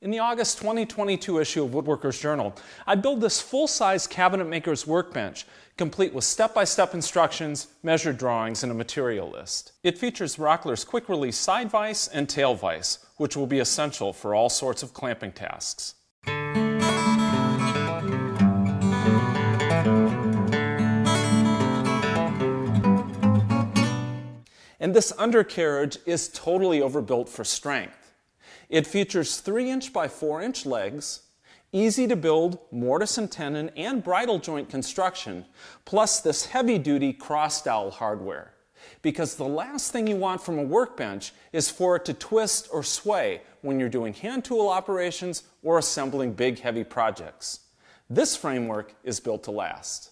In the August 2022 issue of Woodworker's Journal, I built this full-size cabinet maker's workbench, complete with step-by-step instructions, measured drawings, and a material list. It features Rockler's quick-release side vise and tail vise, which will be essential for all sorts of clamping tasks. And this undercarriage is totally overbuilt for strength. It features 3" by 4" legs, easy to build mortise and tenon and bridle joint construction, plus this heavy-duty cross-dowel hardware. Because the last thing you want from a workbench is for it to twist or sway when you're doing hand tool operations or assembling big heavy projects. This framework is built to last.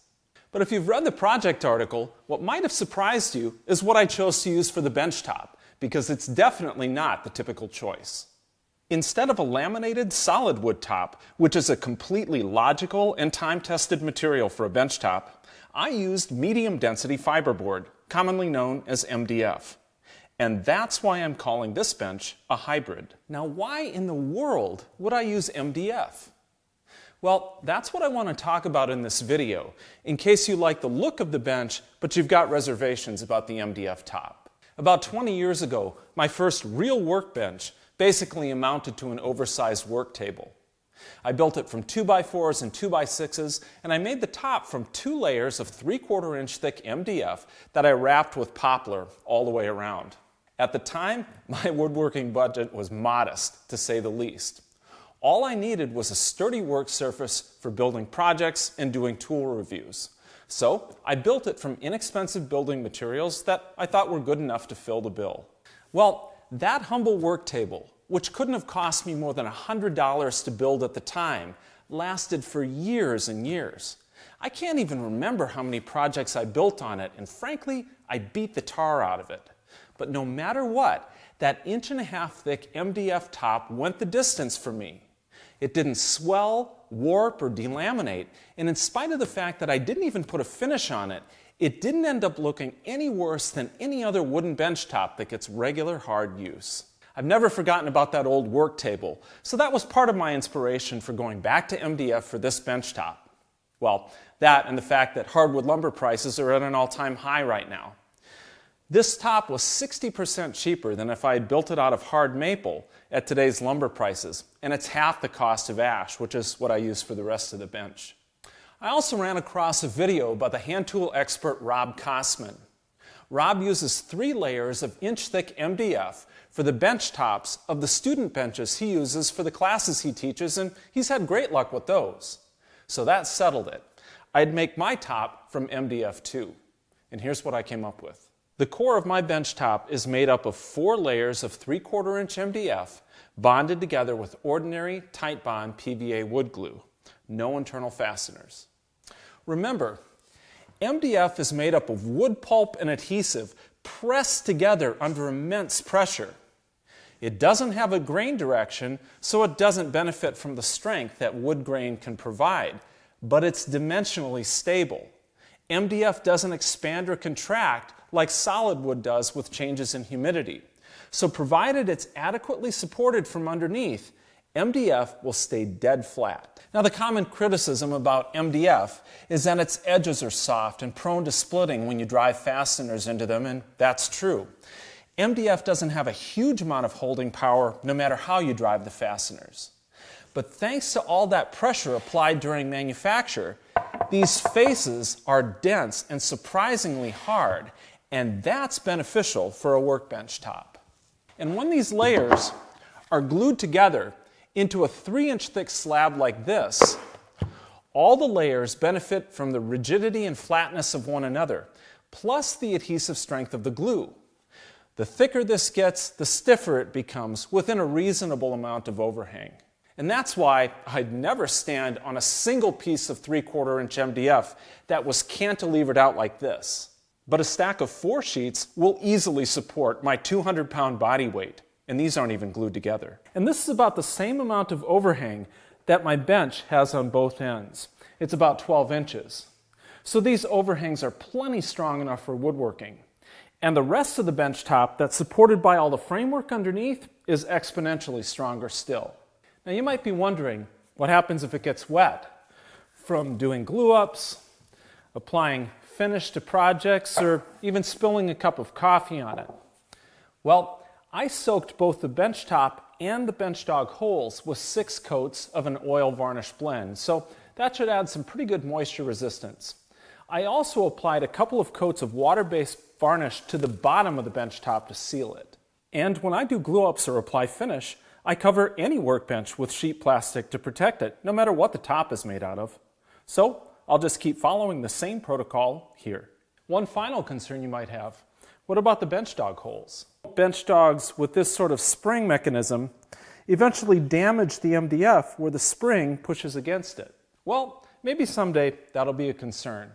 But if you've read the project article, what might have surprised you is what I chose to use for the bench top, because it's definitely not the typical choice. Instead of a laminated solid wood top, which is a completely logical and time-tested material for a bench top, I used medium density fiberboard, commonly known as MDF. And that's why I'm calling this bench a hybrid. Now, why in the world would I use MDF? Well, that's what I want to talk about in this video, in case you like the look of the bench, but you've got reservations about the MDF top. About 20 years ago, my first real workbench basically amounted to an oversized work table. I built it from 2x4s and 2x6s, and I made the top from 2 layers of 3/4 inch thick MDF that I wrapped with poplar all the way around. At the time, my woodworking budget was modest, to say the least. All I needed was a sturdy work surface for building projects and doing tool reviews. So I built it from inexpensive building materials that I thought were good enough to fill the bill. Well, that humble work table, which couldn't have cost me more than $100 to build at the time, lasted for years and years. I can't even remember how many projects I built on it, and frankly, I beat the tar out of it. But no matter what, that 1.5" thick MDF top went the distance for me. It didn't swell, warp, or delaminate, and in spite of the fact that I didn't even put a finish on it, it didn't end up looking any worse than any other wooden bench top that gets regular hard use. I've never forgotten about that old work table, so that was part of my inspiration for going back to MDF for this bench top. Well, that and the fact that hardwood lumber prices are at an all-time high right now. This top was 60% cheaper than if I had built it out of hard maple at today's lumber prices, and it's half the cost of ash, which is what I use for the rest of the bench. I also ran across a video by the hand tool expert Rob Kosman. Rob uses 3 layers of inch-thick MDF for the bench tops of the student benches he uses for the classes he teaches, and he's had great luck with those. So that settled it. I'd make my top from MDF too. And here's what I came up with. The core of my bench top is made up of 4 layers of 3/4 inch MDF bonded together with ordinary tight bond PVA wood glue. No internal fasteners. Remember, MDF is made up of wood pulp and adhesive pressed together under immense pressure. It doesn't have a grain direction, so it doesn't benefit from the strength that wood grain can provide, but it's dimensionally stable. MDF doesn't expand or contract like solid wood does with changes in humidity. So provided it's adequately supported from underneath, MDF will stay dead flat. Now, the common criticism about MDF is that its edges are soft and prone to splitting when you drive fasteners into them, and that's true. MDF doesn't have a huge amount of holding power no matter how you drive the fasteners. But thanks to all that pressure applied during manufacture, these faces are dense and surprisingly hard, and that's beneficial for a workbench top. And when these layers are glued together into a 3" thick slab like this, all the layers benefit from the rigidity and flatness of one another, plus the adhesive strength of the glue. The thicker this gets, the stiffer it becomes within a reasonable amount of overhang. And that's why I'd never stand on a single piece of 3/4 inch MDF that was cantilevered out like this. But a stack of 4 sheets will easily support my 200-pound body weight, and these aren't even glued together. And this is about the same amount of overhang that my bench has on both ends. It's about 12 inches. So these overhangs are plenty strong enough for woodworking. And the rest of the bench top that's supported by all the framework underneath is exponentially stronger still. Now you might be wondering, what happens if it gets wet? From doing glue-ups, applying finish to projects, or even spilling a cup of coffee on it. Well, I soaked both the bench top and the bench dog holes with 6 coats of an oil varnish blend, so that should add some pretty good moisture resistance. I also applied a couple of coats of water-based varnish to the bottom of the bench top to seal it. And when I do glue-ups or apply finish, I cover any workbench with sheet plastic to protect it, no matter what the top is made out of. So I'll just keep following the same protocol here. One final concern you might have: what about the bench dog holes? Bench dogs with this sort of spring mechanism eventually damage the MDF where the spring pushes against it. Well, maybe someday that'll be a concern,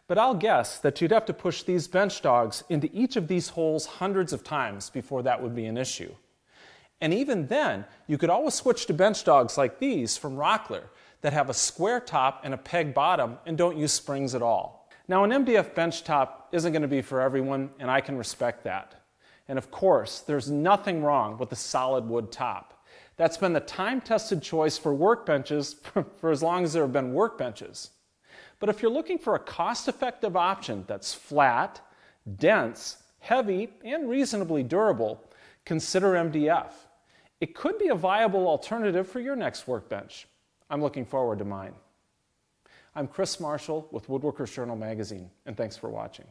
but I'll guess that you'd have to push these bench dogs into each of these holes hundreds of times before that would be an issue. And even then, you could always switch to bench dogs like these from Rockler that have a square top and a peg bottom and don't use springs at all. Now, an MDF bench top isn't going to be for everyone, and I can respect that. And of course, there's nothing wrong with a solid wood top. That's been the time-tested choice for workbenches for as long as there have been workbenches. But if you're looking for a cost-effective option that's flat, dense, heavy, and reasonably durable, consider MDF. It could be a viable alternative for your next workbench. I'm looking forward to mine. I'm Chris Marshall with Woodworker's Journal magazine, and thanks for watching.